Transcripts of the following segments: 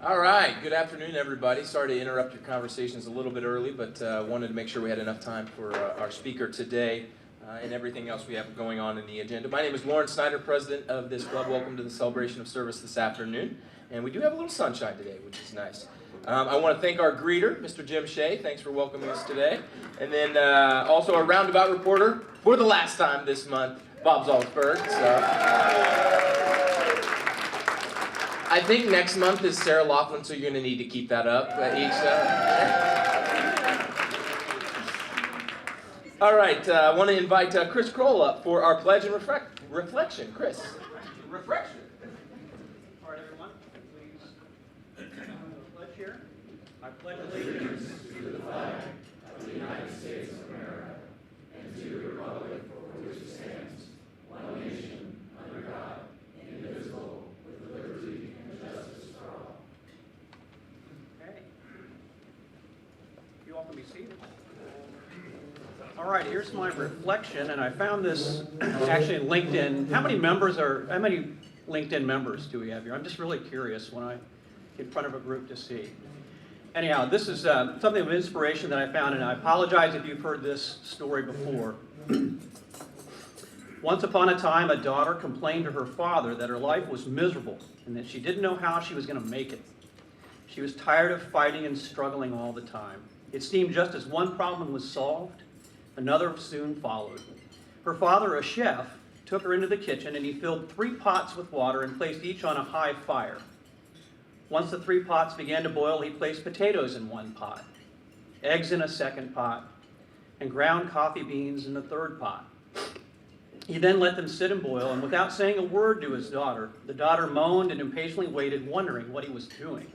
All right, good afternoon, everybody. Sorry to interrupt your conversations a little bit early, but wanted to make sure we had enough time for our speaker today and everything else we have going on in the agenda. My name is Lauren Snyder, president of this club. Welcome to the celebration of service this afternoon. And we do have a little sunshine today, which is nice. I want to thank our greeter, Mr. Jim Shea. Thanks for welcoming us today. And then also our roundabout reporter for the last time this month, Bob Zaltzberg. I think next month is Sarah Laughlin, so you're going to need to keep that up each. All right, I want to invite Chris Kroll up for our pledge and reflection. Chris, reflection. All right, everyone, please pledge here. I pledge allegiance to the flag of the United States of America and to the republic for which it stands, one nation, under God, indivisible, with liberty and justice for all. Okay. You all can be seated. All right, here's my reflection, and I found this actually in LinkedIn. How many LinkedIn members do we have here? I'm just really curious when I get in front of a group to see. Anyhow, this is something of inspiration that I found, and I apologize if you've heard this story before. Once upon a time, a daughter complained to her father that her life was miserable and that she didn't know how she was going to make it. She was tired of fighting and struggling all the time. It seemed just as one problem was solved, another soon followed. Her father, a chef, took her into the kitchen and he filled 3 pots with water and placed each on a high fire. Once the 3 pots began to boil, he placed potatoes in one pot, eggs in a second pot, and ground coffee beans in the third pot. He then let them sit and boil, and without saying a word to his daughter, the daughter moaned and impatiently waited, wondering what he was doing.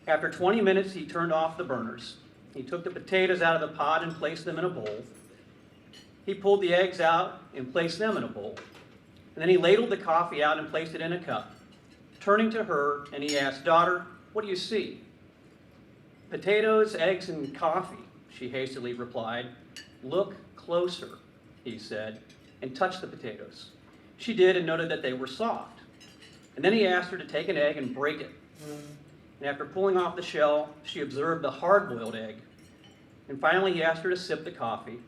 After 20 minutes, he turned off the burners. He took the potatoes out of the pot and placed them in a bowl. He pulled the eggs out and placed them in a bowl. And then he ladled the coffee out and placed it in a cup. Turning to her, and he asked, "Daughter, what do you see?" "Potatoes, eggs, and coffee," she hastily replied. "Look closer," he said, and touched the potatoes. She did and noted that they were soft. And then he asked her to take an egg and break it. And after pulling off the shell, she observed the hard-boiled egg. And finally, he asked her to sip the coffee,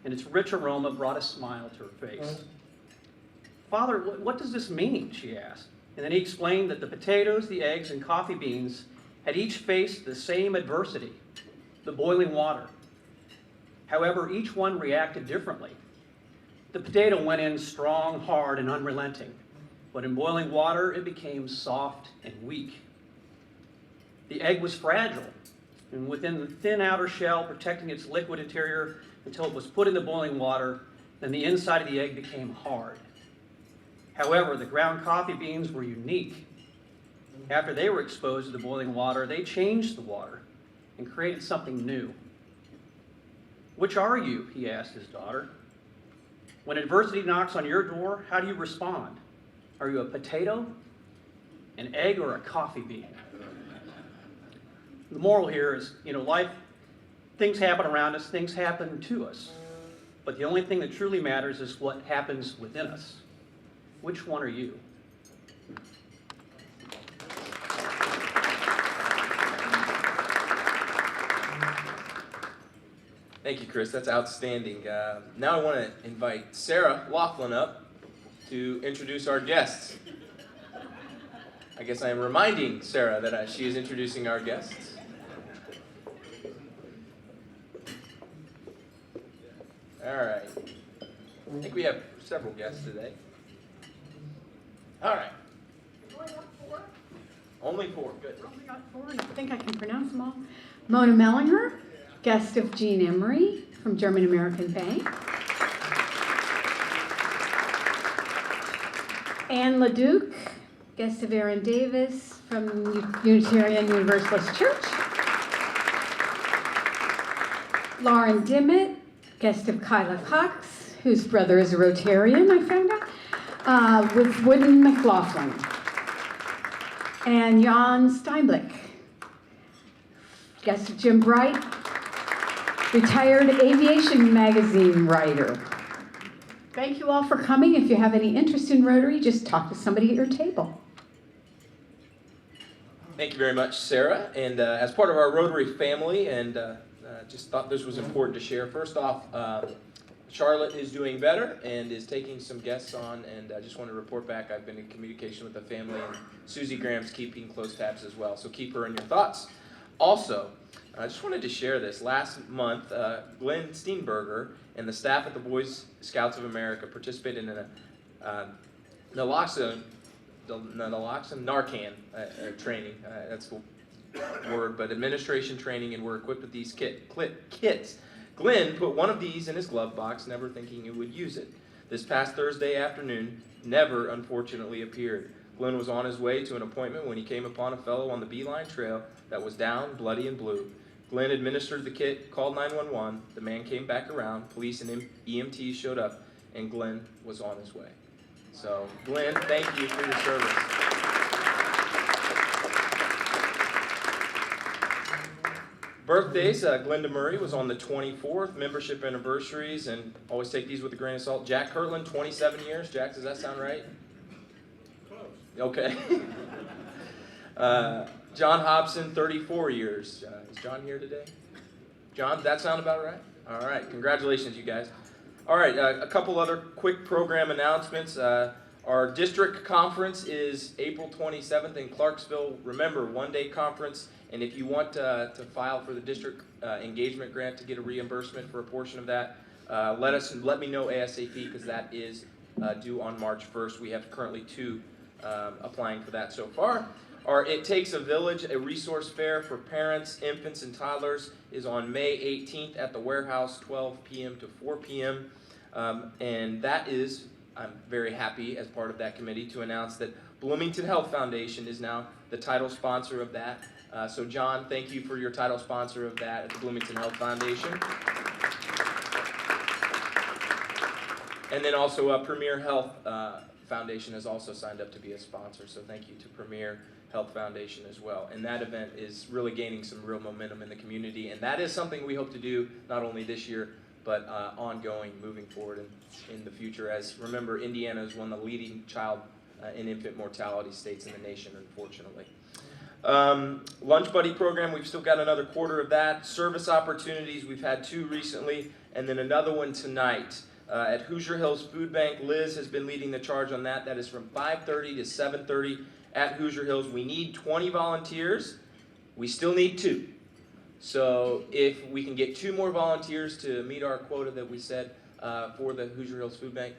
and its rich aroma brought a smile to her face. "Father, what does this mean?" she asked. And then he explained that the potatoes, the eggs, and coffee beans had each faced the same adversity, the boiling water. However, each one reacted differently. The potato went in strong, hard, and unrelenting, but in boiling water, it became soft and weak. The egg was fragile, and within the thin outer shell protecting its liquid interior until it was put in the boiling water, then the inside of the egg became hard. However, the ground coffee beans were unique. After they were exposed to the boiling water, they changed the water and created something new. "Which are you?" he asked his daughter. "When adversity knocks on your door, how do you respond? Are you a potato, an egg, or a coffee bean?" The moral here is, life, things happen around us, things happen to us. But the only thing that truly matters is what happens within us. Which one are you? Thank you, Chris. That's outstanding. Now I want to invite Sarah Laughlin up to introduce our guests. I guess I am reminding Sarah that she is introducing our guests. All right. I think we have several guests today. All right. Only 4. Good. Only got 4. I think I can pronounce them all. Mona Mellinger, guest of Jean Emery from German American Bank. Anne LeDuc, guest of Aaron Davis from Unitarian Universalist Church. Lauren Dimmitt, guest of Kyla Cox, whose brother is a Rotarian, I found out, with Wooden McLaughlin. And Jan Steinblick, guest of Jim Bright, retired aviation magazine writer. Thank you all for coming. If you have any interest in Rotary, just talk to somebody at your table. Thank you very much, Sarah. And as part of our Rotary family, and just thought this was important to share. First off, Charlotte is doing better and is taking some guests on, and I just want to report back. I've been in communication with the family, and Susie Graham's keeping close tabs as well, so keep her in your thoughts. Also, I just wanted to share this. Last month, Glenn Steenberger and the staff at the Boy Scouts of America participated in a Narcan training. That's the word, but administration training, and we're equipped with these kits. Glenn put one of these in his glove box, never thinking he would use it. This past Thursday afternoon, never unfortunately appeared. Glenn was on his way to an appointment when he came upon a fellow on the Beeline Trail that was down, bloody, and blue. Glenn administered the kit, called 911. The man came back around. Police and EMTs showed up, and Glenn was on his way. So, Glenn, thank you for your service. Birthdays, Glenda Murray was on the 24th, membership anniversaries, and always take these with a grain of salt. Jack Kirtland, 27 years. Jack, does that sound right? Close. Okay. John Hobson, 34 years. Is John here today? John, does that sound about right? All right, congratulations, you guys. All right, a couple other quick program announcements. Our district conference is April 27th in Clarksville. Remember, one-day conference. And if you want to file for the district engagement grant to get a reimbursement for a portion of that, let me know ASAP, because that is due on March 1st. We have currently 2 applying for that so far. Our It Takes a Village, a resource fair for parents, infants, and toddlers, is on May 18th at the warehouse, 12 p.m. to 4 p.m. And that is, I'm very happy as part of that committee to announce that Bloomington Health Foundation is now the title sponsor of that. So John, thank you for your title sponsor of that at the Bloomington Health Foundation. And then also Premier Health Foundation has also signed up to be a sponsor, so thank you to Premier Health Foundation as well. And that event is really gaining some real momentum in the community, and that is something we hope to do not only this year, but ongoing, moving forward in the future. As remember, Indiana is one of the leading child and infant mortality states in the nation, unfortunately. Lunch Buddy program, we've still got another quarter of that. Service opportunities, we've had 2 recently, and then another one tonight at Hoosier Hills Food Bank. Liz has been leading the charge on that. That is from 5:30 to 7:30 at Hoosier Hills. We need 20 volunteers. We still need 2. So if we can get 2 more volunteers to meet our quota that we set for the Hoosier Hills Food Bank,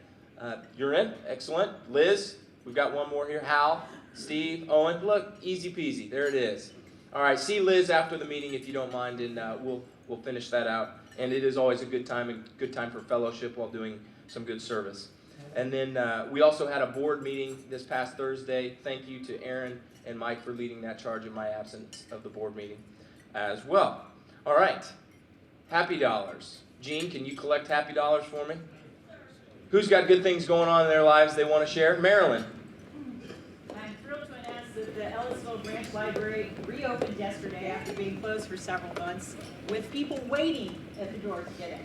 you're in. Excellent. Liz, we've got one more here. Hal, Steve, Owen. Look, easy peasy. There it is. All right, see Liz after the meeting if you don't mind, and we'll finish that out. And it is always a good time for fellowship while doing some good service. And then we also had a board meeting this past Thursday. Thank you to Aaron and Mike for leading that charge in my absence of the board meeting as well. All right, Happy Dollars. Gene, can you collect Happy Dollars for me? Who's got good things going on in their lives they want to share? Marilyn. I'm thrilled to announce that the Ellisville Branch Library reopened yesterday after being closed for several months, with people waiting at the door to get in.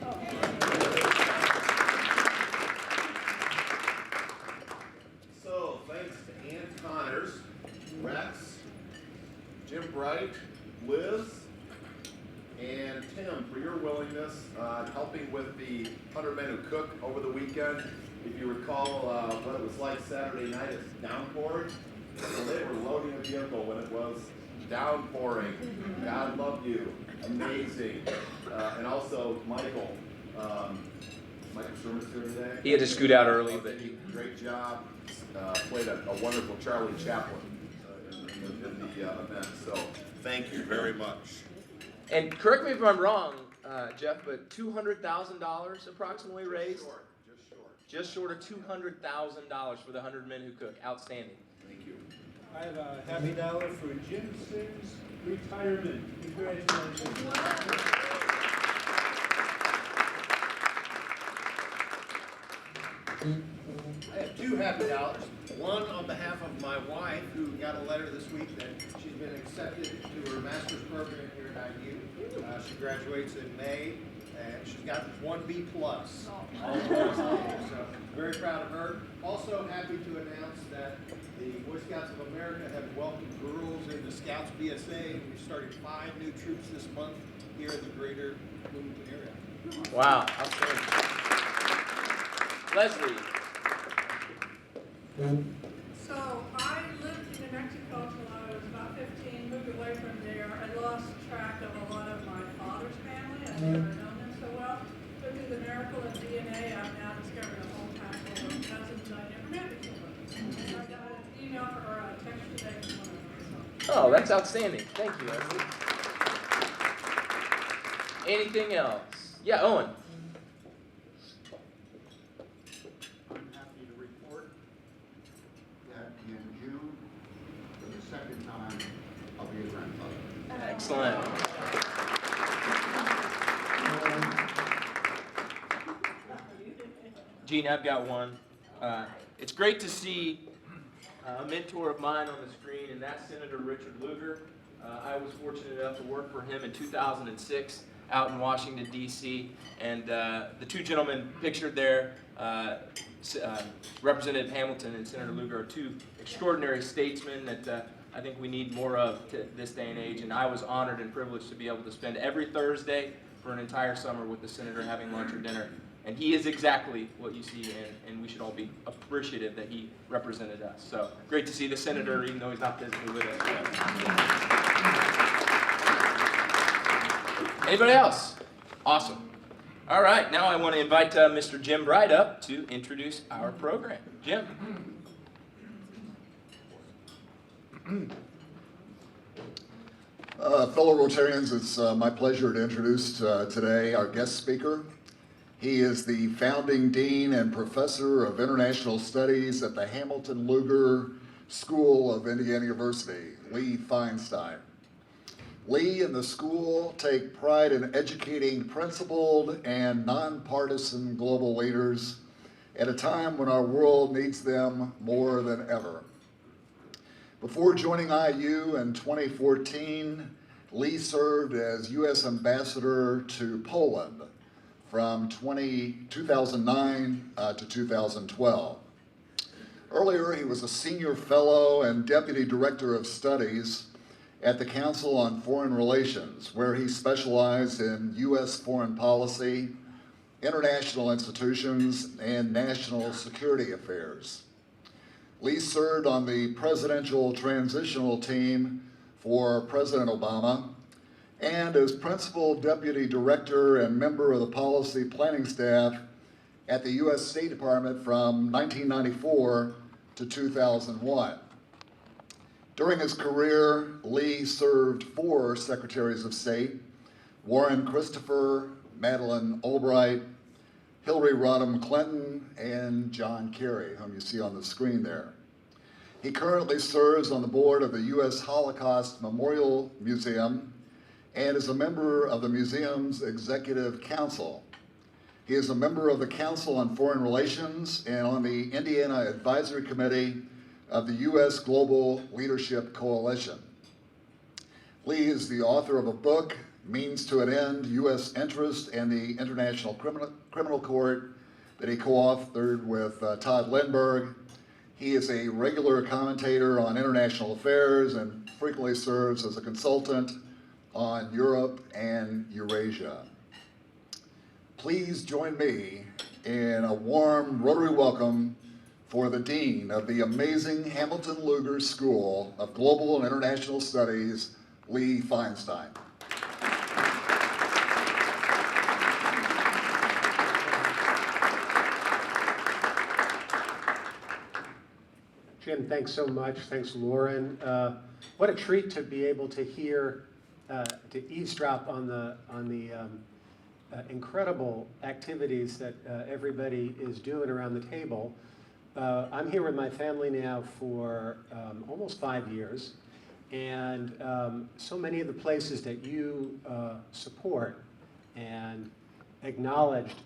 So, thanks to Ann Connors, Rex, Jim Bright, Liz, and Tim for your willingness helping with the 100 Men Who Cook over the weekend. If you recall what it was like Saturday night, it's downpouring. So they were loading a vehicle when it was downpouring. God love you. Amazing. And also Michael. Michael Sherman's here today. He had to scoot out early, but he... Great job. Played a wonderful Charlie Chaplin in the event. So thank you very much. And correct me if I'm wrong, Jeff, but $200,000 approximately raised? Just short of $200,000 for the 100 Men Who Cook. Outstanding. Thank you. I have a happy dollar for Jim Sims' retirement. Congratulations. I have 2 happy dollars. One on behalf of my wife, who got a letter this week that she's been accepted to her master's program here at IU. She graduates in May, and she's got 1 B+. All so very proud of her. Also happy to announce that the Boy Scouts of America have welcomed girls into Scouts BSA, and we started 5 new troops this month here in the greater Bloomington area. Wow, outstanding. Leslie. So I lived in New Mexico until I was about 15, moved away from there. I lost track of a lot of my father's family. I've never known them so well. But through the miracle of DNA, I've now discovered a whole pack full of cousins I never met before. And I got an email or a text today from one of them. So. Oh, that's outstanding. Thank you, Leslie. Anything else? Yeah, Owen. I'm happy to report that in June, for the second time, I'll be a grandfather. Excellent. Gene, I've got one. It's great to see a mentor of mine on the screen, and that's Senator Richard Lugar. I was fortunate enough to work for him in 2006 out in Washington, D.C., and the two gentlemen pictured there, Representative Hamilton and Senator Lugar, are two extraordinary statesmen that I think we need more of this day and age, and I was honored and privileged to be able to spend every Thursday for an entire summer with the senator having lunch or dinner. And he is exactly what you see, and we should all be appreciative that he represented us. So great to see the senator, even though he's not physically with us. Anybody else? Awesome. All right, now I want to invite Mr. Jim Bright up to introduce our program. Jim. Fellow Rotarians, it's my pleasure to introduce today our guest speaker. He is the founding dean and professor of international studies at the Hamilton Lugar School of Indiana University, Lee Feinstein. Lee and the school take pride in educating principled and nonpartisan global leaders at a time when our world needs them more than ever. Before joining IU in 2014, Lee served as U.S. Ambassador to Poland from 2009 to 2012. Earlier, he was a senior fellow and deputy director of studies at the Council on Foreign Relations, where he specialized in U.S. foreign policy, international institutions, and national security affairs. Lee served on the presidential transitional team for President Obama and as principal deputy director and member of the policy planning staff at the U.S. State Department from 1994 to 2001. During his career, Lee served 4 secretaries of state: Warren Christopher, Madeleine Albright, Hillary Rodham Clinton, and John Kerry, whom you see on the screen there. He currently serves on the board of the U.S. Holocaust Memorial Museum and is a member of the museum's Executive Council. He is a member of the Council on Foreign Relations and on the Indiana Advisory Committee of the U.S. Global Leadership Coalition. Lee is the author of a book, Means to an End, U.S. Interest and the International Criminal Court, that he co-authored with Todd Lindbergh. He is a regular commentator on international affairs and frequently serves as a consultant on Europe and Eurasia. Please join me in a warm Rotary welcome for the Dean of the amazing Hamilton Lugar School of Global and International Studies, Lee Feinstein. Jim, thanks so much. Thanks, Lauren. What a treat to be able to hear, to eavesdrop on the incredible activities that everybody is doing around the table. I'm here with my family now for almost 5 years, and so many of the places that you support and acknowledged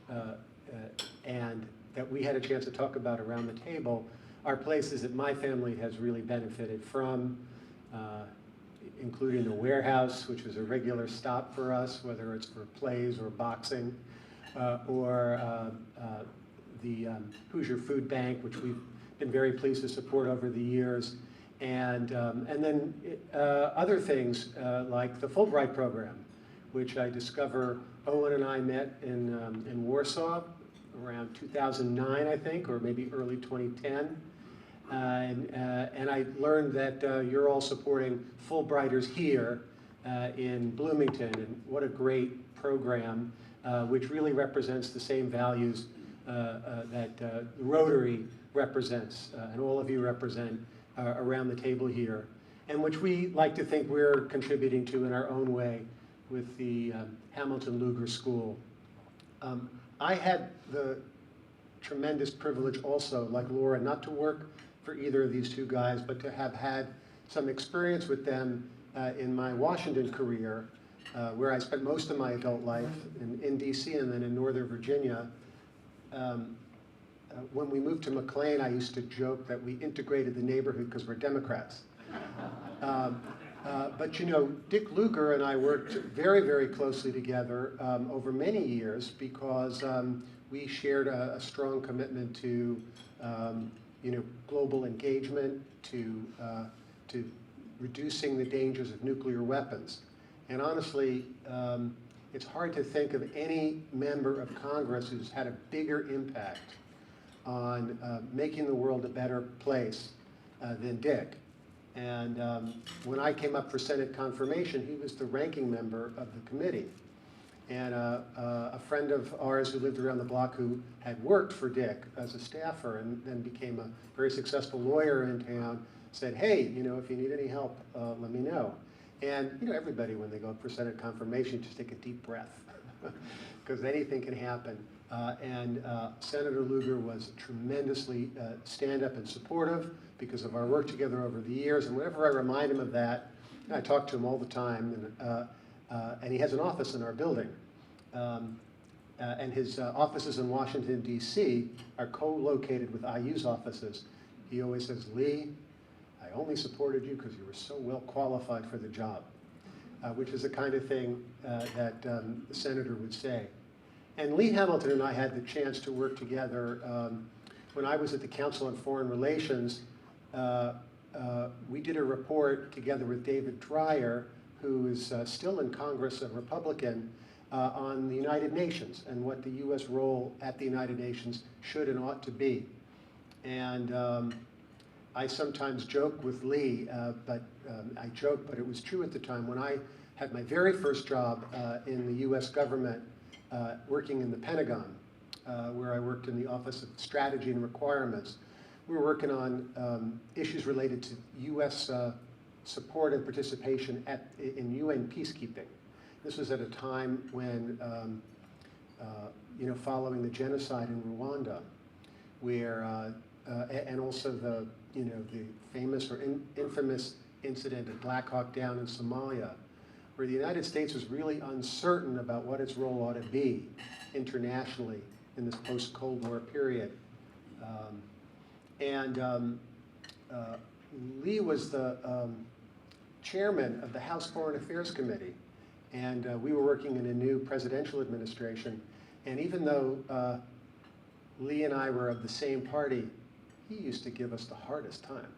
and that we had a chance to talk about around the table are places that my family has really benefited from. including the warehouse, which is a regular stop for us, whether it's for plays or boxing, or the Hoosier Food Bank, which we've been very pleased to support over the years, and then other things like the Fulbright program, which I discover Owen and I met in Warsaw around 2009, I think, or maybe early 2010. And I learned that you're all supporting Fulbrighters here in Bloomington, and what a great program, which really represents the same values that Rotary represents, and all of you represent around the table here, and which we like to think we're contributing to in our own way with the Hamilton Luger School. I had the tremendous privilege also, like Laura, not to work for either of these two guys, but to have had some experience with them in my Washington career, where I spent most of my adult life in DC and then in Northern Virginia. When we moved to McLean, I used to joke that we integrated the neighborhood because we're Democrats. But you know, Dick Lugar and I worked very, very closely together over many years because we shared a strong commitment to you know, global engagement, to reducing the dangers of nuclear weapons. And honestly, it's hard to think of any member of Congress who's had a bigger impact on making the world a better place than Dick. And when I came up for Senate confirmation, he was the ranking member of the committee. And a friend of ours who lived around the block who had worked for Dick as a staffer and then became a very successful lawyer in town said, hey, you know, if you need any help, let me know. And you know, everybody, when they go up for Senate confirmation, just take a deep breath, because anything can happen. Senator Lugar was tremendously stand-up and supportive because of our work together over the years. And whenever I remind him of that, and I talk to him all the time, and he has an office in our building. And his offices in Washington, D.C. are co-located with IU's offices. He always says, Lee, I only supported you because you were so well qualified for the job, which is the kind of thing that the senator would say. And Lee Hamilton and I had the chance to work together when I was at the Council on Foreign Relations. We did a report together with David Dreyer, who is still in Congress, a Republican, on the United Nations and what the U.S. role at the United Nations should and ought to be. And I sometimes joke with Lee, but it was true at the time. When I had my very first job in the U.S. government, working in the Pentagon, where I worked in the Office of Strategy and Requirements, we were working on issues related to U.S. Support and participation in UN peacekeeping. This was at a time when, you know, following the genocide in Rwanda, where, and also the, you know, the famous or infamous incident at Black Hawk Down in Somalia, where the United States was really uncertain about what its role ought to be internationally in this post-Cold War period. Lee was the chairman of the House Foreign Affairs Committee, and we were working in a new presidential administration. And even though Lee and I were of the same party, he used to give us the hardest time.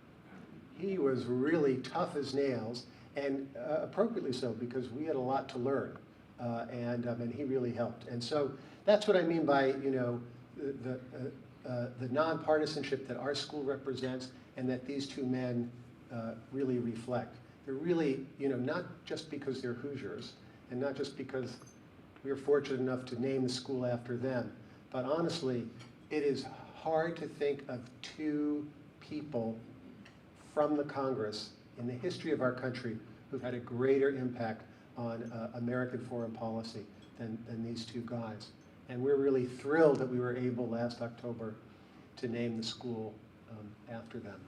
He was really tough as nails, and appropriately so, because we had a lot to learn, and he really helped. And so that's what I mean by, you know, the nonpartisanship that our school represents and that these two men really reflect. They're really, you know, not just because they're Hoosiers and not just because we are fortunate enough to name the school after them, but honestly, it is hard to think of two people from the Congress in the history of our country who've had a greater impact on American foreign policy than these two guys. And we're really thrilled that we were able last October to name the school after them.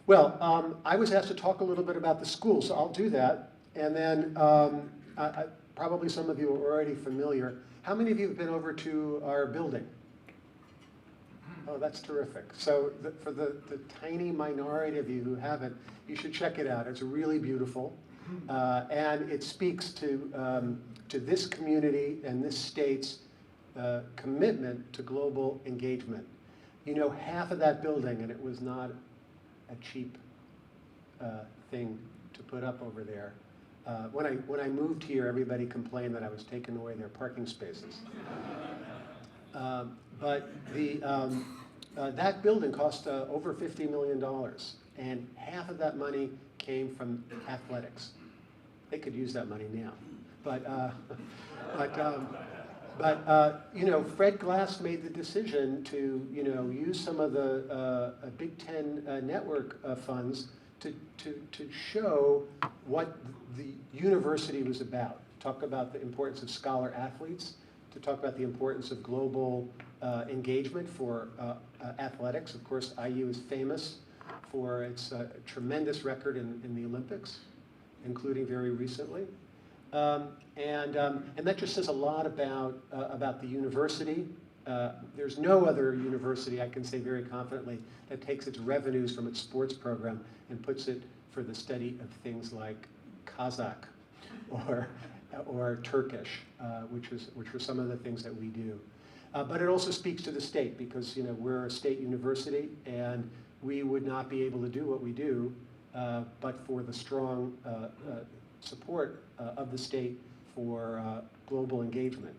Well, I was asked to talk a little bit about the school, so I'll do that. And then probably some of you are already familiar. How many of you have been over to our building? Oh, that's terrific. So for the tiny minority of you who haven't, you should check it out. It's really beautiful. And it speaks to this community and this state's commitment to global engagement. You know, half of that building, and it was not a cheap thing to put up over there. When I moved here, everybody complained that I was taking away their parking spaces. But that building cost over $50 million, and half of that money came from athletics. They could use that money now, but you know, Fred Glass made the decision to use some of the Big Ten network funds to show what the university was about. Talk about the importance of scholar athletes, to talk about the importance of global engagement for athletics. Of course, IU is famous for its tremendous record in the Olympics, including very recently. And that just says a lot about the university. There's no other university, I can say very confidently, that takes its revenues from its sports program and puts it for the study of things like Kazakh or Turkish, which are some of the things that we do. But it also speaks to the state because we're a state university and we would not be able to do what we do but for the strong support of the state for global engagement.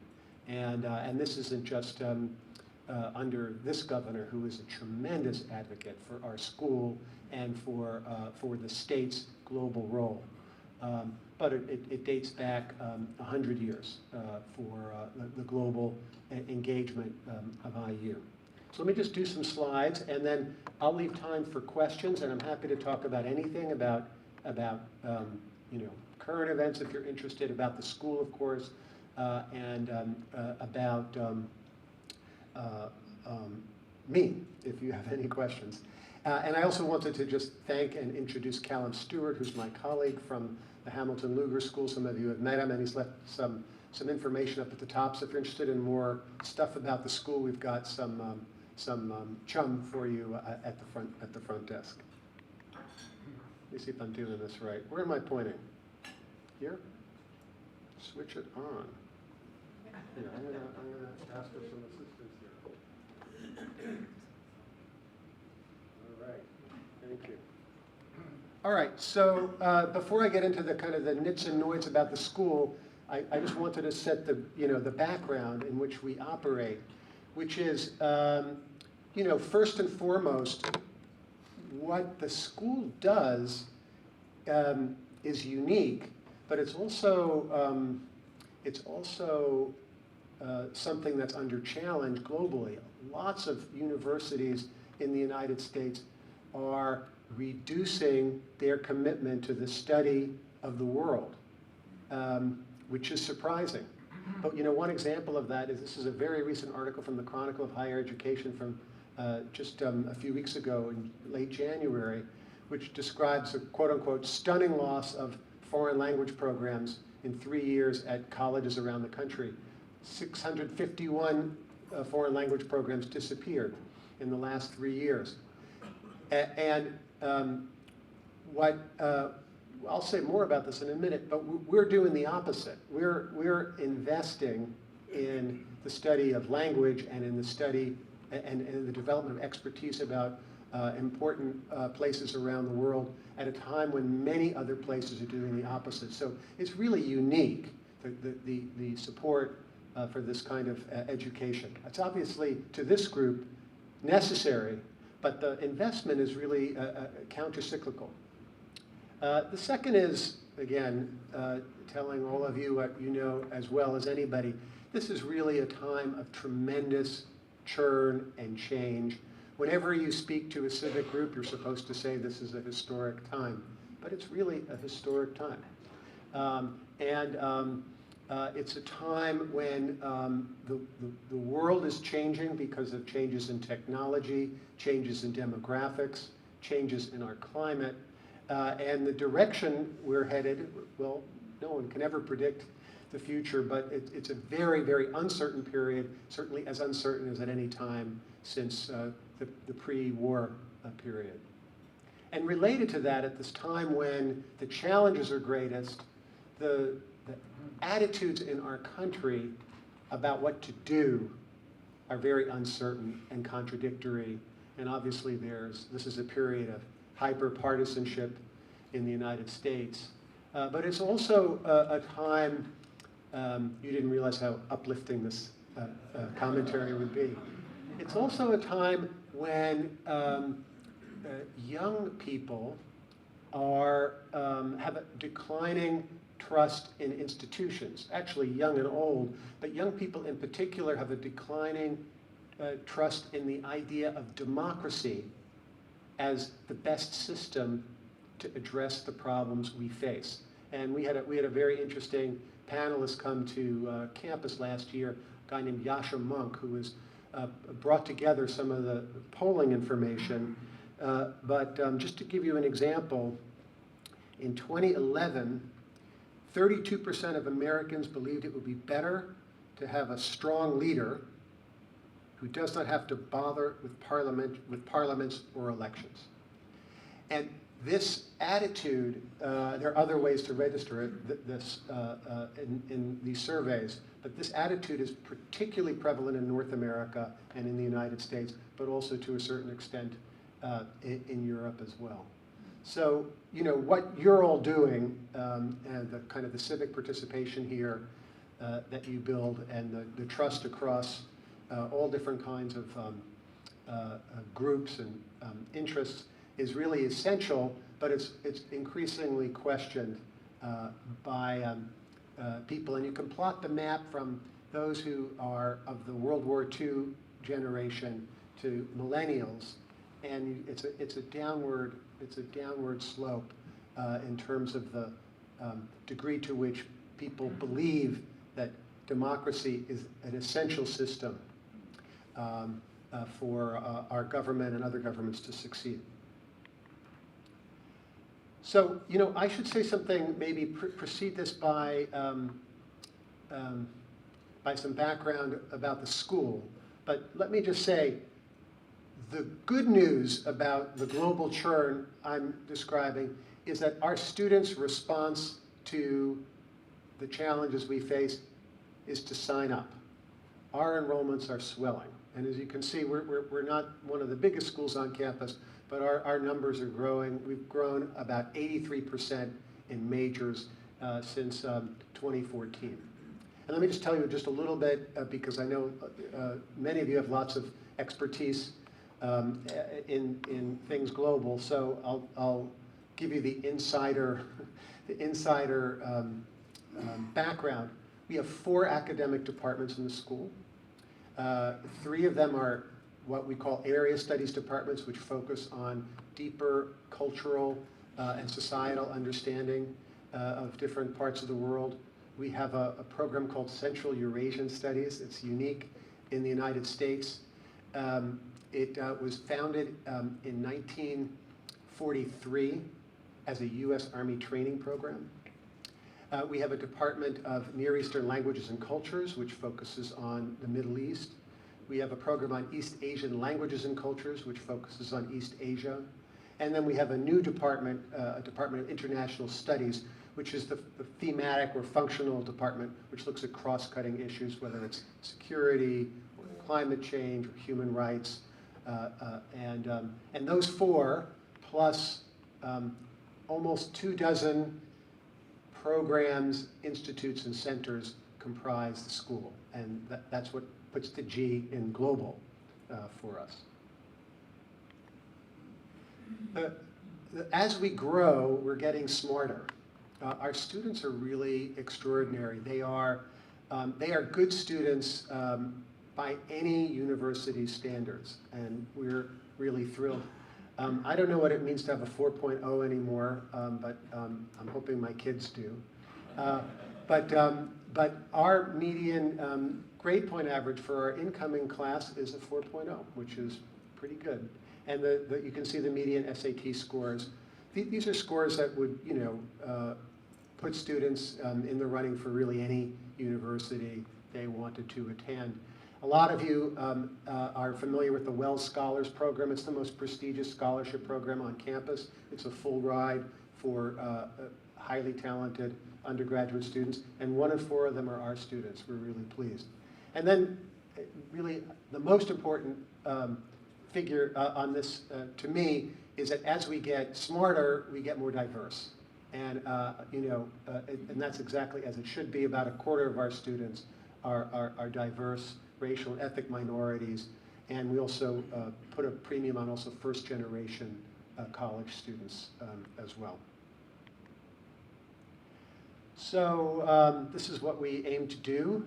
And this isn't just under this governor, who is a tremendous advocate for our school and for the state's global role. But it dates back 100 years for the global engagement of IU. So let me just do some slides, and then I'll leave time for questions, and I'm happy to talk about anything about current events if you're interested, about the school, of course, and about me, if you have any questions. And I also wanted to just thank and introduce Callum Stewart, who's my colleague from the Hamilton Luger School. Some of you have met him, and he's left some information up at the top. So if you're interested in more stuff about the school, we've got some chum for you at the front desk. Let me see if I'm doing this right. Where am I pointing? Here? Switch it on. Here, I'm gonna ask for some assistance here. All right, thank you. All right, so before I get into the kind of the nits and noits about the school, I just wanted to set the background in which we operate, which is first and foremost, what the school does is unique, but it's also something that's under challenge globally. Lots of universities in the United States are reducing their commitment to the study of the world, which is surprising. But one example of that is, this is a very recent article from the Chronicle of Higher Education from just a few weeks ago in late January, which describes a quote-unquote stunning loss of foreign language programs in 3 years at colleges around the country. 651 foreign language programs disappeared in the last 3 years. And I'll say more about this in a minute, but we're doing the opposite. We're investing in the study of language and in the study and in the development of expertise about important places around the world at a time when many other places are doing the opposite. So it's really unique, the support for this kind of education. It's obviously, to this group, necessary, but the investment is really counter-cyclical. The second is, again, telling all of you what you know as well as anybody, this is really a time of tremendous churn and change. Whenever you speak to a civic group, you're supposed to say this is a historic time, but it's really a historic time. It's a time when the world is changing because of changes in technology, changes in demographics, changes in our climate, and the direction we're headed, well, no one can ever predict the future, but it's a very, very uncertain period, certainly as uncertain as at any time since the pre-war period. And related to that, at this time when the challenges are greatest, the attitudes in our country about what to do are very uncertain and contradictory. And obviously this is a period of hyper-partisanship in the United States. But it's also a time, you didn't realize how uplifting this commentary would be. It's also a time when young people have a declining trust in institutions, actually young and old, but young people in particular have a declining trust in the idea of democracy as the best system to address the problems we face. And we had a very interesting panelist come to campus last year, a guy named Yasha Monk, who was brought together some of the polling information. But just to give you an example, in 2011, 32% of Americans believed it would be better to have a strong leader who does not have to bother with parliaments or elections. And this attitude, there are other ways to register it in these surveys, but this attitude is particularly prevalent in North America and in the United States, but also to a certain extent in Europe as well. So, you know, what you're all doing, and the kind of the civic participation here that you build, and the trust across all different kinds of groups and interests is really essential, but it's increasingly questioned by people. And you can plot the map from those who are of the World War II generation to millennials, and it's a downward slope in terms of the degree to which people believe that democracy is an essential system for our government and other governments to succeed. So, you know, I should say something, maybe precede this by some background about the school. But let me just say, the good news about the global churn I'm describing is that our students' response to the challenges we face is to sign up. Our enrollments are swelling. And as you can see, we're not one of the biggest schools on campus, but our numbers are growing. We've grown about 83% in majors since 2014. And let me just tell you just a little bit, because I know many of you have lots of expertise in things global. So I'll give you the insider background. We have 4 academic departments in the school. 3 of them are what we call area studies departments, which focus on deeper cultural and societal understanding of different parts of the world. We have a program called Central Eurasian Studies. It's unique in the United States. It was founded in 1943 as a U.S. Army training program. We have a Department of Near Eastern Languages and Cultures, which focuses on the Middle East. We have a program on East Asian Languages and Cultures, which focuses on East Asia. And then we have a new department, a Department of International Studies, which is the thematic or functional department, which looks at cross-cutting issues, whether it's security, or climate change, or human rights. And those 4, plus almost 24 programs, institutes, and centers comprise the school. And that's what puts the G in global for us. As we grow, we're getting smarter. Our students are really extraordinary. They are good students by any university standards, and we're really thrilled. I don't know what it means to have a 4.0 anymore, but I'm hoping my kids do. But our median grade point average for our incoming class is a 4.0, which is pretty good. And you can see the median SAT scores. These are scores that would, you know, put students in the running for really any university they wanted to attend. A lot of you are familiar with the Wells Scholars Program. It's the most prestigious scholarship program on campus. It's a full ride for highly talented undergraduate students, and 1 in 4 of them are our students. We're really pleased. And then really the most important figure on this to me is that as we get smarter, we get more diverse. And and that's exactly as it should be. About 1/4 of our students are diverse, racial and ethnic minorities, and we also put a premium on also first-generation college students as well. So this is what we aim to do,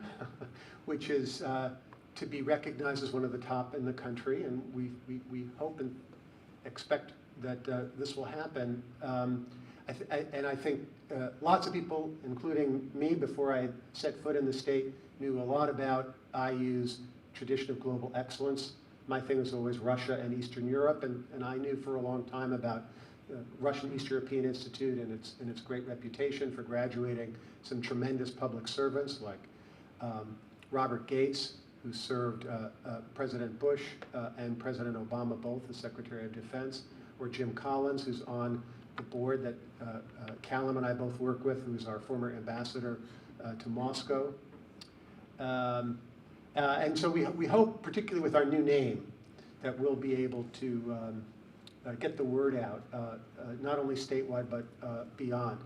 which is to be recognized as one of the top in the country, and we hope and expect that this will happen. I think lots of people, including me, before I set foot in the state, knew a lot about IU's tradition of global excellence. My thing was always Russia and Eastern Europe, and I knew for a long time about Russian East European Institute and its great reputation for graduating some tremendous public servants like Robert Gates, who served President Bush and President Obama both as Secretary of Defense, or Jim Collins, who's on the board that Callum and I both work with, who's our former ambassador to Moscow. And so we hope, particularly with our new name, that we'll be able to get the word out, not only statewide, but beyond.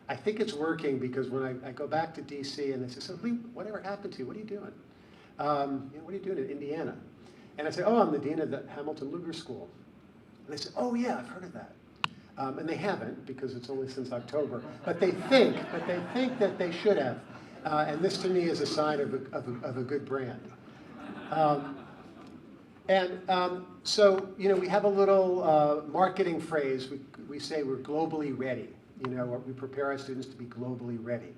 I think it's working because when I go back to DC and they say, so whatever happened to you? What are you doing? What are you doing in Indiana? And I say, oh, I'm the dean of the Hamilton Luger School. And they say, oh yeah, I've heard of that. And they haven't, because it's only since October. But they think that they should have. And this to me is a sign of a good brand. So, we have a little marketing phrase. We say we're globally ready. We prepare our students to be globally ready.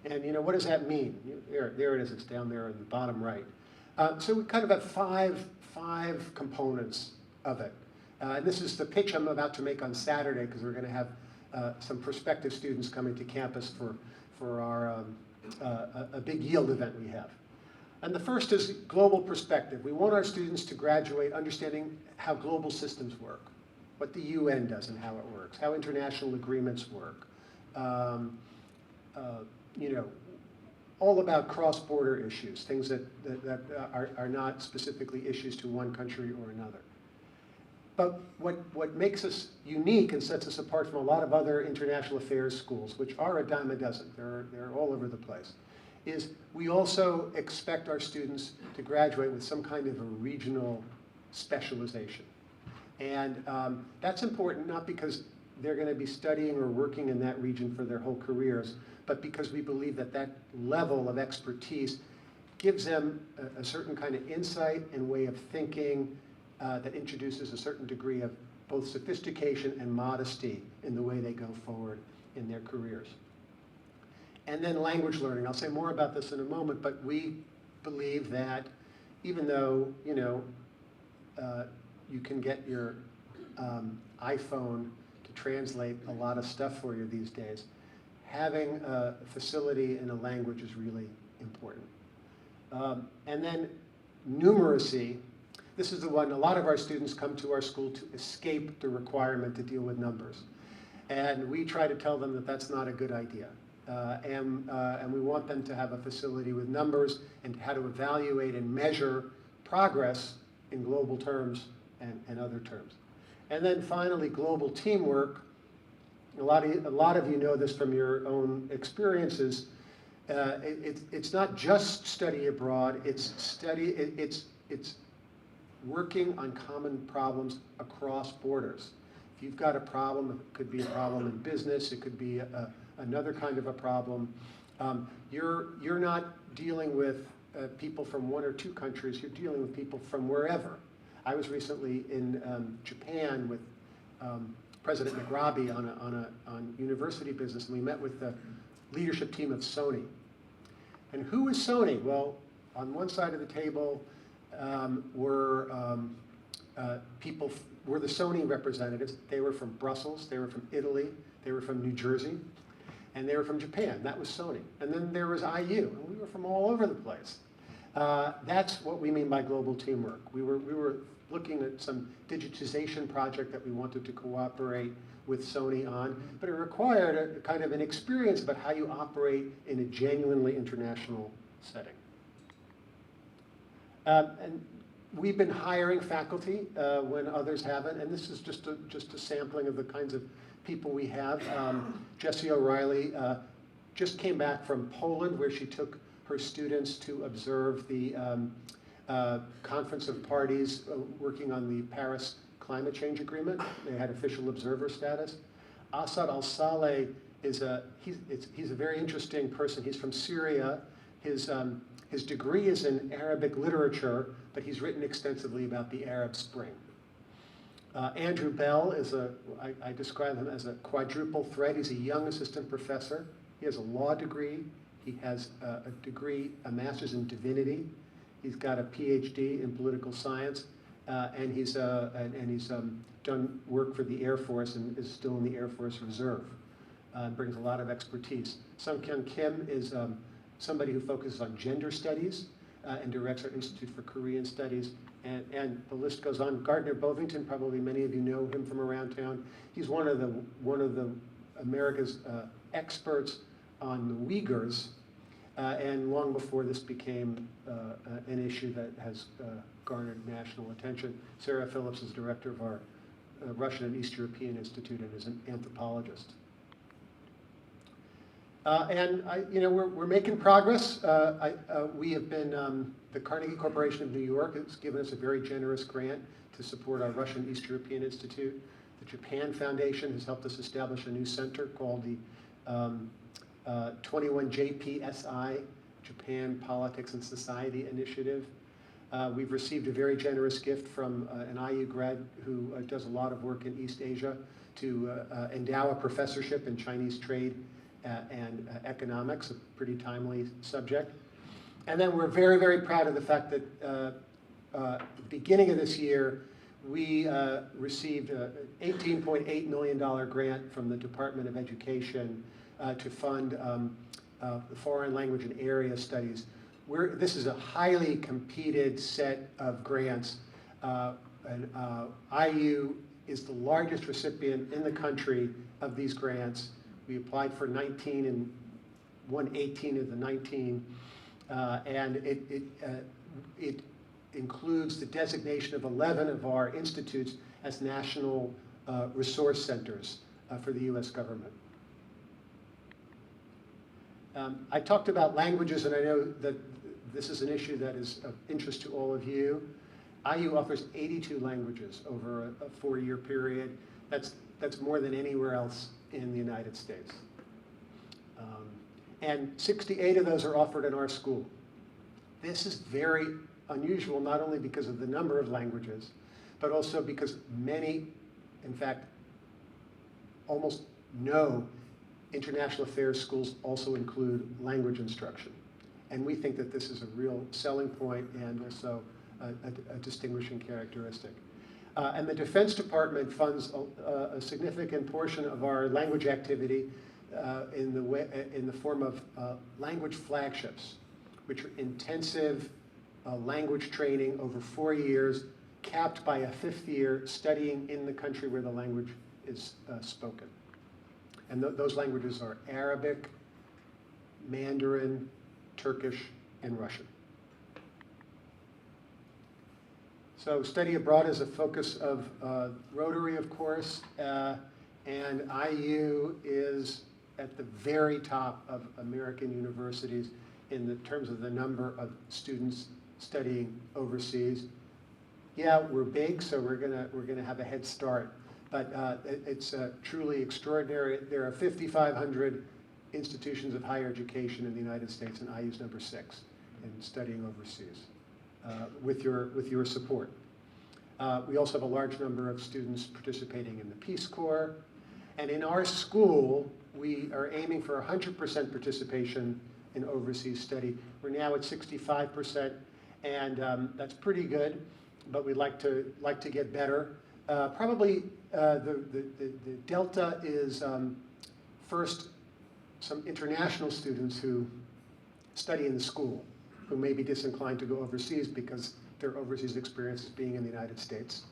And, what does that mean? There it is. It's down there in the bottom right. So we kind of have five components of it. And this is the pitch I'm about to make on Saturday, because we're going to have some prospective students coming to campus for our a big yield event we have. And the first is global perspective. We want our students to graduate understanding how global systems work, what the UN does and how it works, how international agreements work, all about cross-border issues, things that are not specifically issues to one country or another. But what makes us unique and sets us apart from a lot of other international affairs schools, which are a dime a dozen, they're all over the place, is we also expect our students to graduate with some kind of a regional specialization. And that's important, not because they're going to be studying or working in that region for their whole careers, but because we believe that level of expertise gives them a certain kind of insight and way of thinking that introduces a certain degree of both sophistication and modesty in the way they go forward in their careers. And then language learning. I'll say more about this in a moment, but we believe that even though, you can get your iPhone to translate a lot of stuff for you these days, having a facility in a language is really important. And then numeracy. This is the one, a lot of our students come to our school to escape the requirement to deal with numbers. And we try to tell them that that's not a good idea. And we want them to have a facility with numbers and how to evaluate and measure progress in global terms and other terms. And then finally, global teamwork. A lot of you know this from your own experiences. It's not just study abroad, it's working on common problems across borders. If you've got a problem, it could be a problem in business, it could be another kind of a problem. You're not dealing with people from 1 or 2 countries, you're dealing with people from wherever. I was recently in Japan with President Nagrabi on university business, and we met with the leadership team of Sony. And who is Sony? Well, on one side of the table were the Sony representatives. They were from Brussels, they were from Italy, they were from New Jersey. and they were from Japan. That was Sony. And then there was IU, and we were from all over the place. That's what we mean by global teamwork. We were looking at some digitization project that we wanted to cooperate with Sony on, but it required a kind of an experience about how you operate in a genuinely international setting. And we've been hiring faculty when others haven't, and this is just a sampling of the kinds of people we have. Jessie O'Reilly just came back from Poland, where she took her students to observe the Conference of Parties working on the Paris Climate Change Agreement. They had official observer status. Asad Al-Saleh he's a very interesting person. He's from Syria. His degree is in Arabic literature, but he's written extensively about the Arab Spring. Andrew Bell I describe him as a quadruple threat. He's a young assistant professor. He has a law degree. He has a master's in divinity. He's got a PhD in political science, and he's done work for the Air Force and is still in the Air Force Reserve. Brings a lot of expertise. Sung-Kyung Kim is somebody who focuses on gender studies and directs our Institute for Korean Studies, and the list goes on. Gardner Bovington, probably many of you know him from around town. He's one of the America's experts on the Uyghurs, and long before this became an issue that has garnered national attention. Sarah Phillips is director of our Russian and East European Institute and is an anthropologist. We're making progress. We have been, the Carnegie Corporation of New York has given us a very generous grant to support our Russian East European Institute. The Japan Foundation has helped us establish a new center called the 21JPSI, Japan Politics and Society Initiative. We've received a very generous gift from an IU grad who does a lot of work in East Asia to endow a professorship in Chinese trade and economics, a pretty timely subject. And then we're very, very proud of the fact that at the beginning of this year, we received an $18.8 million grant from the Department of Education to fund foreign language and area studies. This is a highly competed set of grants. IU is the largest recipient in the country of these grants. We applied for 19 and won 18 of the 19, and it includes the designation of 11 of our institutes as national resource centers for the U.S. government. I talked about languages, and I know that this is an issue that is of interest to all of you. IU offers 82 languages over a 4-year period. That's more than anywhere else in the United States. And 68 of those are offered in our school. This is very unusual, not only because of the number of languages, but also because many, in fact, almost no international affairs schools also include language instruction. And we think that this is a real selling point and also a distinguishing characteristic. And the Defense Department funds a significant portion of our language activity in the form of language flagships, which are intensive language training over 4 years, capped by a 5th year studying in the country where the language is spoken. And those languages are Arabic, Mandarin, Turkish, and Russian. So study abroad is a focus of Rotary, of course, and IU is at the very top of American universities in the terms of the number of students studying overseas. Yeah, we're big, so we're gonna have a head start, but it's truly extraordinary. There are 5,500 institutions of higher education in the United States, and IU's number 6 in studying overseas. With your support. We also have a large number of students participating in the Peace Corps. And in our school, we are aiming for 100% participation in overseas study. We're now at 65%, and that's pretty good, but we'd like to get better. Probably the delta is first some international students who study in the school, who may be disinclined to go overseas because their overseas experience is being in the United States.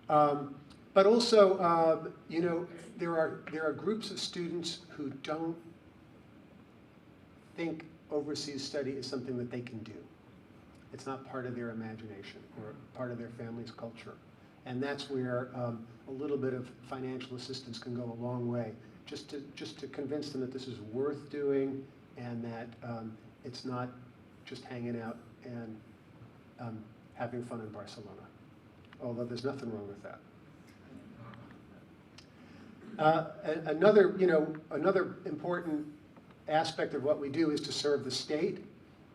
But also, you know, there are groups of students who don't think overseas study is something that they can do. It's not part of their imagination or part of their family's culture. And that's where a little bit of financial assistance can go a long way, just to convince them that this is worth doing and that it's not just hanging out and having fun in Barcelona, although there's nothing wrong with that. Another important aspect of what we do is to serve the state.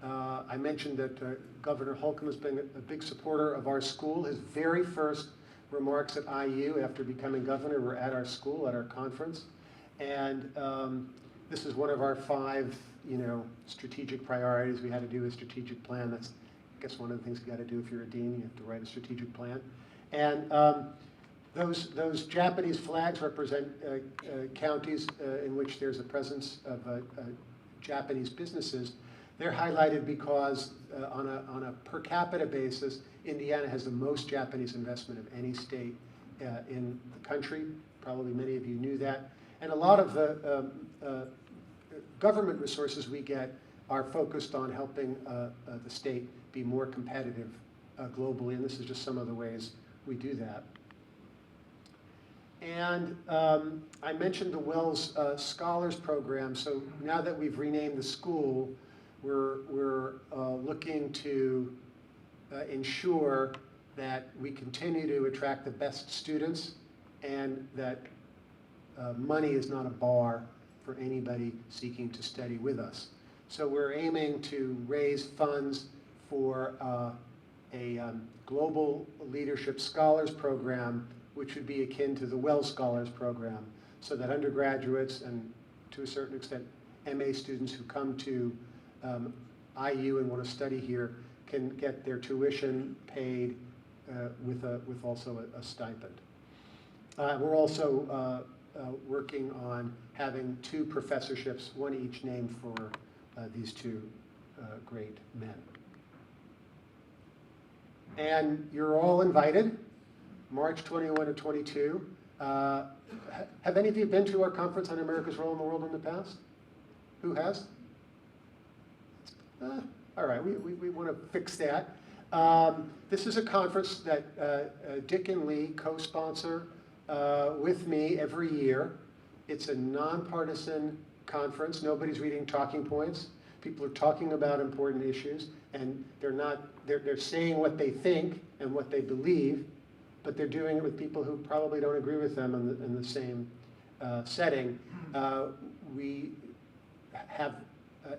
I mentioned that Governor Holcomb has been a big supporter of our school. His very first remarks at IU after becoming governor were at our school, at our conference. And this is one of our 5, strategic priorities. We had to do a strategic plan. That's, I guess, one of the things you got to do if you're a dean. You have to write a strategic plan. And those Japanese flags represent counties in which there's a presence of Japanese businesses. They're highlighted because on a per capita basis, Indiana has the most Japanese investment of any state in the country. Probably many of you knew that. And a lot of the government resources we get are focused on helping the state be more competitive globally, and this is just some of the ways we do that. And I mentioned the Wells Scholars Program, so now that we've renamed the school, we're looking to ensure that we continue to attract the best students and that money is not a bar for anybody seeking to study with us. So we're aiming to raise funds for a Global Leadership Scholars Program, which would be akin to the Wells Scholars Program, so that undergraduates and, to a certain extent, MA students who come to IU and want to study here can get their tuition paid with also a stipend. We're also working on having 2 professorships, one each named for these 2 great men. And you're all invited, March 21 to 22. Have any of you been to our conference on America's role in the world in the past? Who has? All right, we want to fix that. This is a conference that Dick and Lee co-sponsor with me every year. It's a nonpartisan conference. Nobody's reading talking points. People are talking about important issues, and they're saying what they think and what they believe, but they're doing it with people who probably don't agree with them in the same setting. We have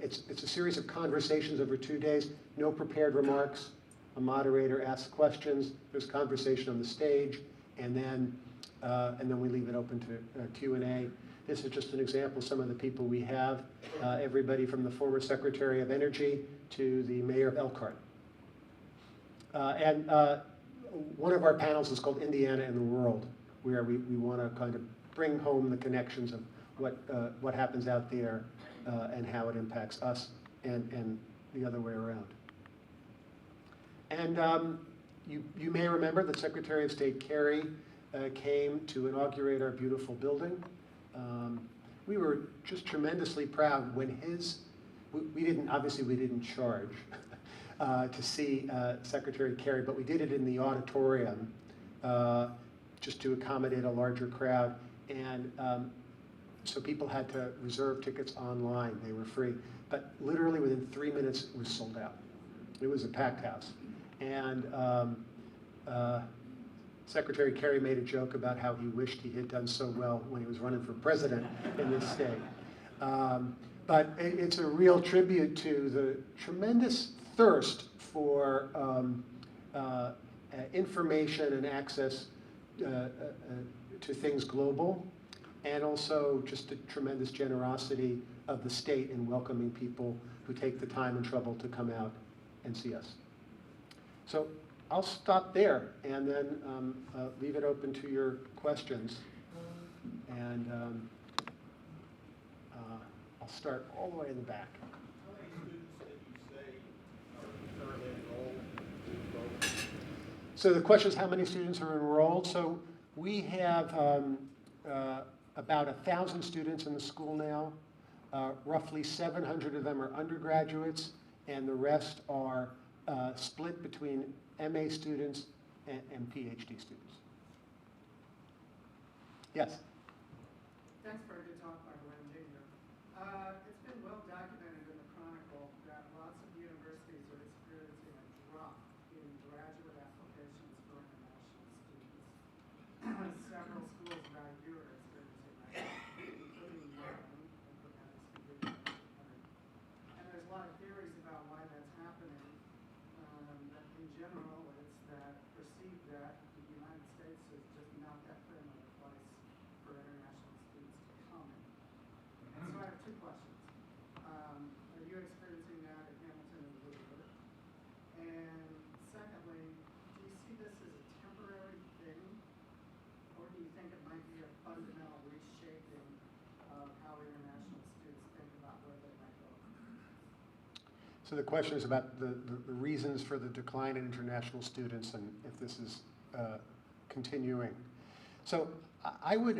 it's a series of conversations over 2 days, no prepared remarks. A moderator asks questions, there's conversation on the stage, and then we leave it open to Q&A. This is just an example of some of the people we have, everybody from the former Secretary of Energy to the Mayor of Elkhart. And one of our panels is called Indiana and the World, where we want to kind of bring home the connections of what happens out there and how it impacts us and the other way around. And you may remember that Secretary of State Kerry came to inaugurate our beautiful building. We were just tremendously proud when we didn't charge to see Secretary Kerry, but we did it in the auditorium just to accommodate a larger crowd. And so people had to reserve tickets online. They were free. But literally within 3 minutes, it was sold out. It was a packed house. And Secretary Kerry made a joke about how he wished he had done so well when he was running for president in this state. But it's a real tribute to the tremendous thirst for information and access to things global, and also just the tremendous generosity of the state in welcoming people who take the time and trouble to come out and see us. So I'll stop there and then leave it open to your questions. And I'll start all the way in the back. How many students did you say are currently enrolled in both? So the question is how many students are enrolled? So we have about 1,000 students in the school now. Roughly 700 of them are undergraduates, and the rest are split between MA students and PhD students. Yes? Thanks for a good talk by Luncheon. It's been well documented in the Chronicle that lots of universities are experiencing a drop in graduate applications for international students. Several schools around you are experiencing that, including Maryland, and perhaps and there's a lot of theories about why that's happening. In general, it's that perceived that the United States is just not that friendly a place for international students to come. And so I have two questions. Are you experiencing that at Hamilton and Louisville? And secondly, do you see this as a temporary thing, or do you think it might be a fundamental reshaping of how international students think about where they might go? So the question is about the reasons for the decline in international students and if this is continuing. So I would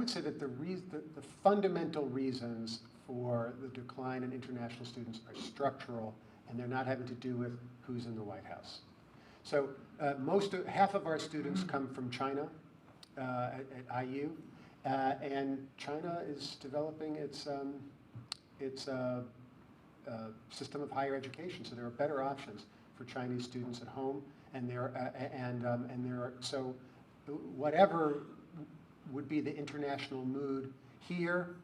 say that the fundamental reasons for the decline in international students are structural, and they're not having to do with who's in the White House. So half of our students come from China at IU, and China is developing its system of higher education. So there are better options for Chinese students at home, and so whatever would be the international mood here.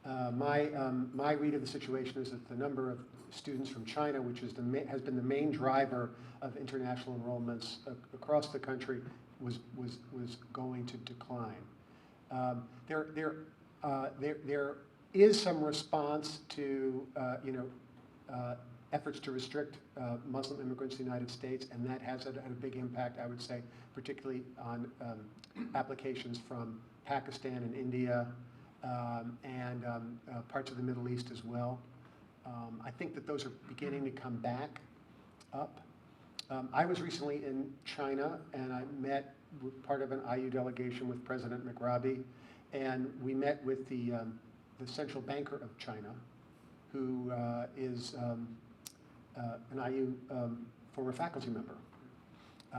My read of the situation is that the number of students from China, which is has been the main driver of international enrollments across the country, was going to decline. There is some response to efforts to restrict Muslim immigrants to the United States, and that has had a big impact, I would say, particularly on applications from Pakistan and India and parts of the Middle East as well. I think that those are beginning to come back up. I was recently in China, and I met with part of an IU delegation with President McRobbie, and we met with the central banker of China, who is an IU former faculty member.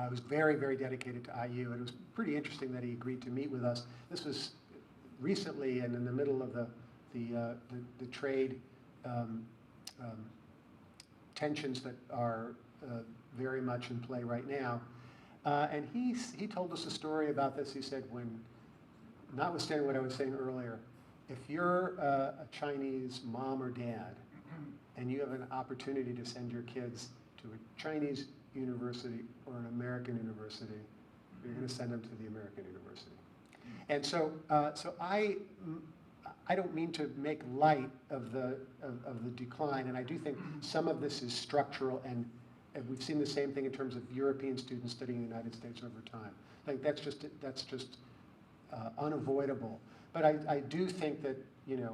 He was very, very dedicated to IU, and it was pretty interesting that he agreed to meet with us. This was recently and in the middle of the trade tensions that are very much in play right now. And he told us a story about this. He said, notwithstanding what I was saying earlier, if you're a Chinese mom or dad and you have an opportunity to send your kids to a Chinese university or an American university, you're going to send them to the American university. And so I don't mean to make light of the decline, and I do think some of this is structural, and we've seen the same thing in terms of European students studying in the United States over time. Like that's just unavoidable. But I do think that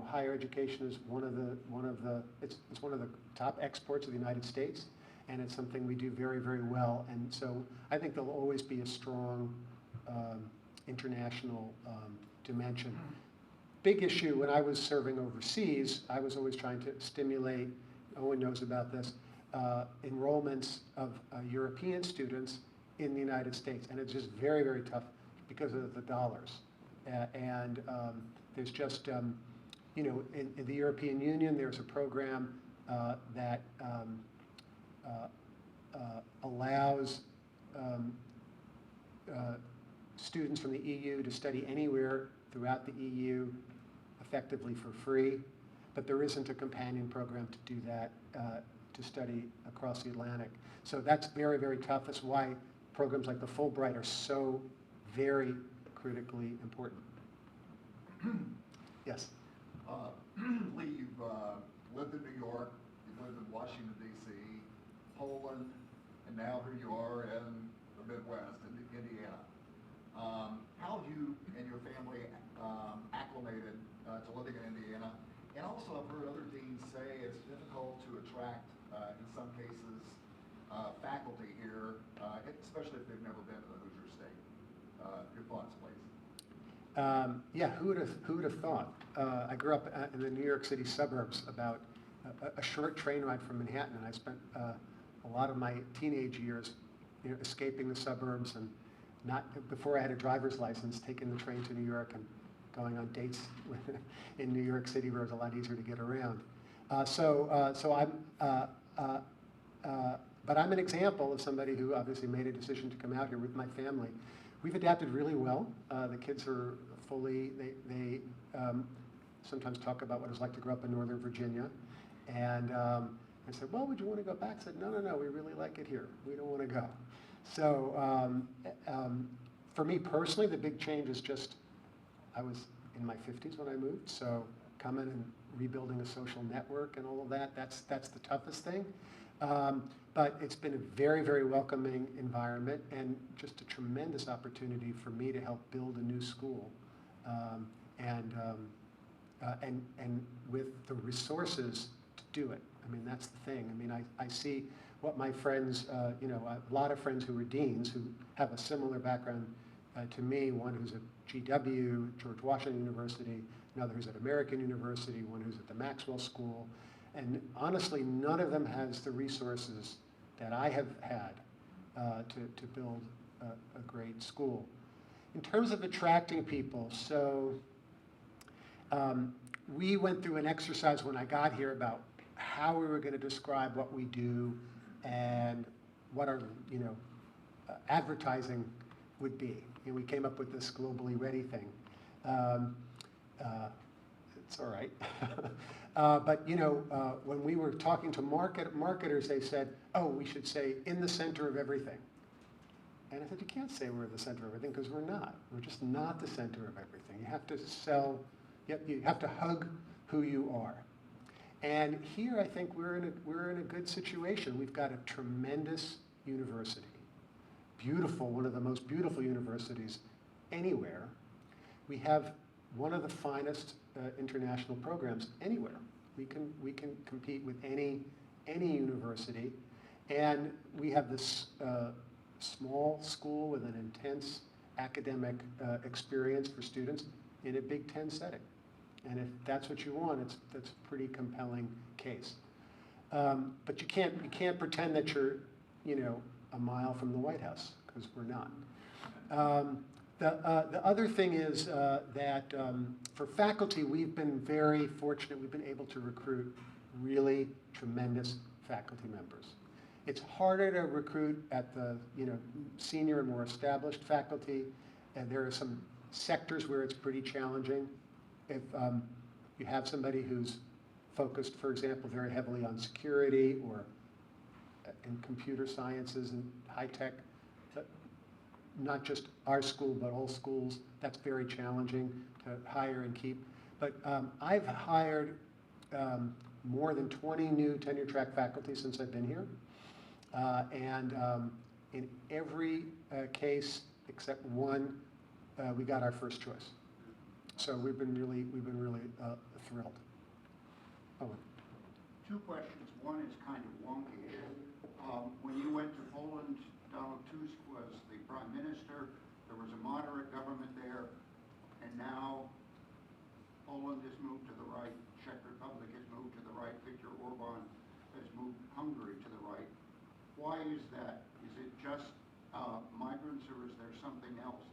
higher education is one of the top exports of the United States, and it's something we do very, very well. And so I think there'll always be a strong international dimension. Big issue when I was serving overseas, I was always trying to stimulate, Owen knows about this, enrollments of European students in the United States. And it's just very, very tough because of the dollars. And there's just, in the European Union, there's a program that allows students from the EU to study anywhere throughout the EU effectively for free, but there isn't a companion program to do that, to study across the Atlantic. So that's very, very tough. That's why programs like the Fulbright are so very critically important. Yes? Lee, you've lived in New York, you've lived in Washington, D.C., Poland, and now here you are in the Midwest, in Indiana. How have you and your family acclimated to living in Indiana. And also, I've heard other deans say it's difficult to attract, in some cases, faculty here, especially if they've never been to the Hoosier State. Your thoughts, please. Yeah, who would have thought? I grew up in the New York City suburbs, about a short train ride from Manhattan, and I spent a lot of my teenage years, escaping the suburbs and before I had a driver's license, taking the train to New York and going on dates in New York City, where it was a lot easier to get around. But I'm an example of somebody who obviously made a decision to come out here with my family. We've adapted really well. The kids are fully, they sometimes talk about what it's like to grow up in Northern Virginia. And I said, well, would you want to go back? I said, no, we really like it here. We don't want to go. So for me personally, the big change is just, I was in my 50s when I moved, so coming and rebuilding a social network and all of that, that's the toughest thing. But it's been a very, very welcoming environment and just a tremendous opportunity for me to help build a new school. And with the resources to do it. I mean, that's the thing. I mean, I see what my friends, a lot of friends who are deans who have a similar background to me, one who's at GW, George Washington University, another who's at American University, one who's at the Maxwell School. And honestly, none of them has the resources that I have had to build a great school. In terms of attracting people, so we went through an exercise when I got here about how we were going to describe what we do and what our advertising would be. And we came up with this globally ready thing. It's all right. But when we were talking to marketers, they said, oh, we should say in the center of everything. And I said, you can't say we're the center of everything, because we're not. We're just not the center of everything. You have to sell, you have to hug who you are. And here I think we're in a good situation. We've got a tremendous university. Beautiful, one of the most beautiful universities anywhere. We have one of the finest international programs anywhere. We can compete with any university. And we have this small school with an intense academic experience for students in a Big Ten setting. And if that's what you want, that's a pretty compelling case. But you can't pretend that you're, a mile from the White House, because we're not. The other thing is that for faculty, we've been very fortunate. We've been able to recruit really tremendous faculty members. It's harder to recruit at the senior and more established faculty, and there are some sectors where it's pretty challenging. If you have somebody who's focused, for example, very heavily on security or in computer sciences and high tech, not just our school, but all schools, that's very challenging to hire and keep. But I've hired more than 20 new tenure track faculty since I've been here. And in every case except one, we got our first choice. So we've been really thrilled. Owen. Two questions. One is kind of wonky. When you went to Poland, Donald Tusk was the prime minister. There was a moderate government there, and now Poland has moved to the right. Czech Republic has moved to the right. Viktor Orban has moved Hungary to the right. Why is that? Is it just migrants, or is there something else?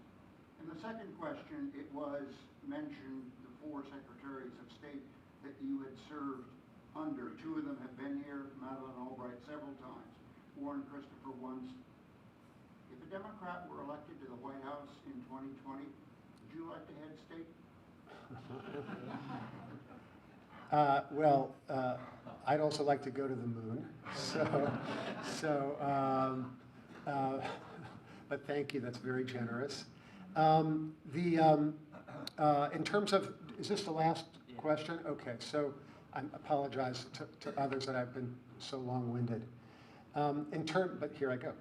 And the second question, it was mentioned, the 4 secretaries of state that you had served under. 2 of them have been here, Madeleine Albright several times, Warren Christopher once. If a Democrat were elected to the White House in 2020, would you like to head state? I'd also like to go to the moon. But thank you, that's very generous. In terms of, is this the last question? Okay, so I apologize to others that I've been so long-winded. But here I go.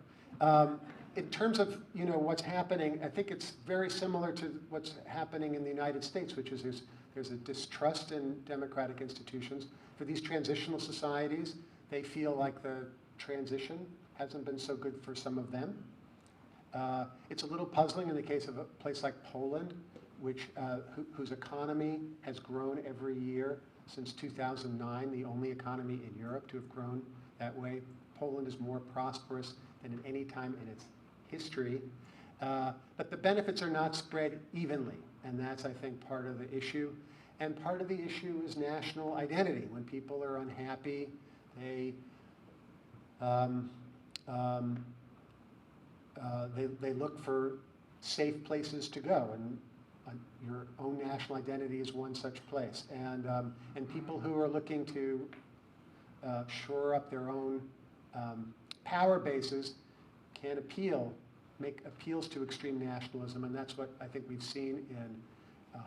in terms of, you know, what's happening, I think it's very similar to what's happening in the United States, which is there's a distrust in democratic institutions. For these transitional societies, they feel like the transition hasn't been so good for some of them. It's a little puzzling in the case of a place like Poland, whose economy has grown every year since 2009, the only economy in Europe to have grown that way. Poland is more prosperous than at any time in its history. But the benefits are not spread evenly, and that's, I think, part of the issue. And part of the issue is national identity. When people are unhappy, they look for safe places to go, and your own national identity is one such place. And people who are looking to shore up their own power bases can make appeals to extreme nationalism, and that's what I think we've seen in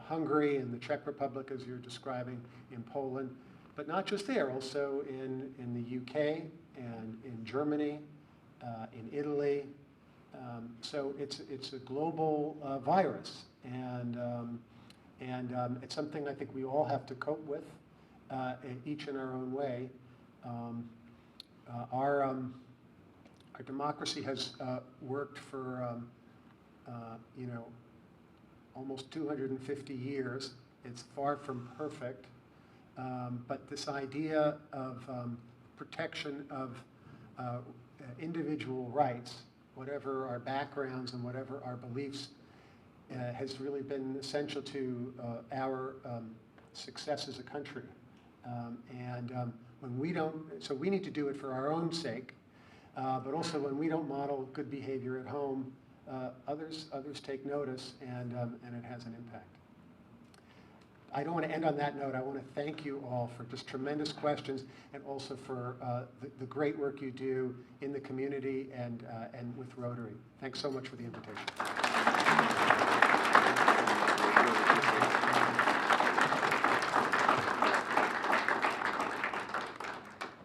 Hungary and the Czech Republic, as you're describing, in Poland, but not just there, also in the UK and in Germany, in Italy. So it's a global virus, and it's something I think we all have to cope with, each in our own way. Our democracy has worked for almost 250 years. It's far from perfect, but this idea of protection of individual rights, whatever our backgrounds and whatever our beliefs, has really been essential to our success as a country. When we don't, so we need to do it for our own sake, but also when we don't model good behavior at home, others take notice, and it has an impact. I don't want to end on that note. I want to thank you all for just tremendous questions, and also for the great work you do in the community and with Rotary. Thanks so much for the invitation.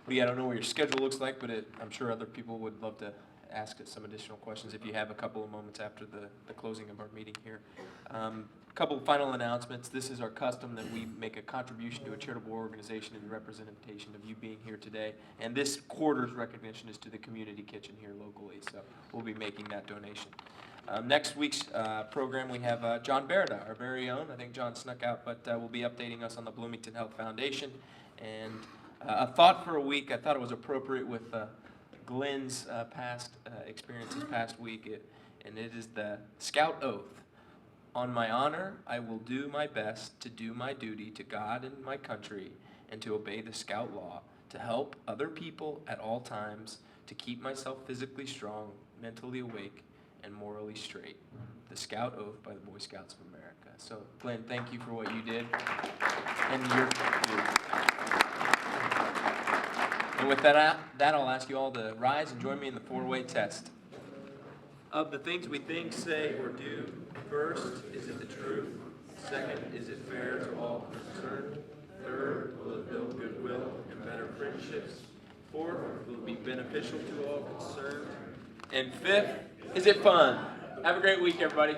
Lee, I don't know what your schedule looks like, but I'm sure other people would love to ask some additional questions if you have a couple of moments after the closing of our meeting here. A couple of final announcements. This is our custom that we make a contribution to a charitable organization in representation of you being here today. And this quarter's recognition is to the community kitchen here locally, so we'll be making that donation. Next week's program, we have John Berida, our very own. I think John snuck out, but will be updating us on the Bloomington Health Foundation. And a thought for a week, I thought it was appropriate with Glenn's past experiences past week, and it is the Scout Oath. On my honor, I will do my best to do my duty to God and my country, and to obey the Scout law, to help other people at all times, to keep myself physically strong, mentally awake, and morally straight. The Scout Oath by the Boy Scouts of America. So, Glenn, thank you for what you did, and your group. And with that, I'll ask you all to rise and join me in the four-way test. Of the things we think, say, or do, first, is it the truth? Second, is it fair to all concerned? Third, will it build goodwill and better friendships? Fourth, will it be beneficial to all concerned? And fifth, is it fun? Have a great week, everybody.